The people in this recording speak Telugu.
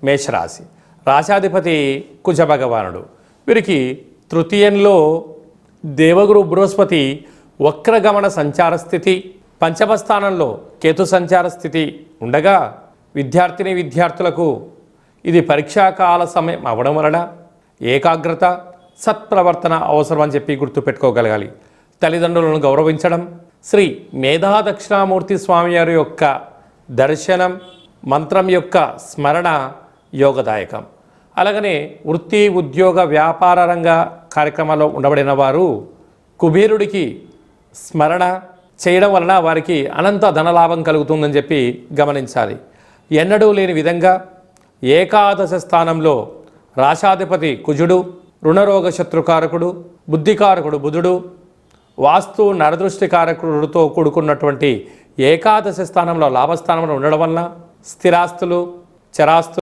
మేషరాశి. రాశాధిపతి కుజ భగవానుడు. వీరికి తృతీయంలో దేవగురు బృహస్పతి వక్రగమన సంచార స్థితి, పంచమ స్థానంలో కేతు సంచార స్థితి ఉండగా విద్యార్థులకు ఇది పరీక్షాకాల సమయం అవ్వడం వలన ఏకాగ్రత, సత్ప్రవర్తన అవసరం అని చెప్పి గుర్తుపెట్టుకోగలగాలి. తల్లిదండ్రులను గౌరవించడం, శ్రీ మేధా దక్షిణామూర్తి స్వామి వారి యొక్క దర్శనం, మంత్రం యొక్క స్మరణ యోగదాయకం. అలాగనే వృత్తి, ఉద్యోగ, వ్యాపార రంగ కార్యక్రమాల్లో ఉండబడిన వారు కుబేరుడికి స్మరణ చేయడం వలన వారికి అనంత ధనలాభం కలుగుతుందని చెప్పి గమనించాలి. ఎన్నడూ లేని విధంగా ఏకాదశ స్థానంలో రాశాధిపతి కుజుడు, రుణరోగ శత్రుకారకుడు, బుద్ధికారకుడు బుధుడు, వాస్తు నరదృష్టి కారకుడితో కూడుకున్నటువంటి ఏకాదశ స్థానంలో లాభస్థానంలో ఉండడం వలన స్థిరాస్తులు, చరాస్తులు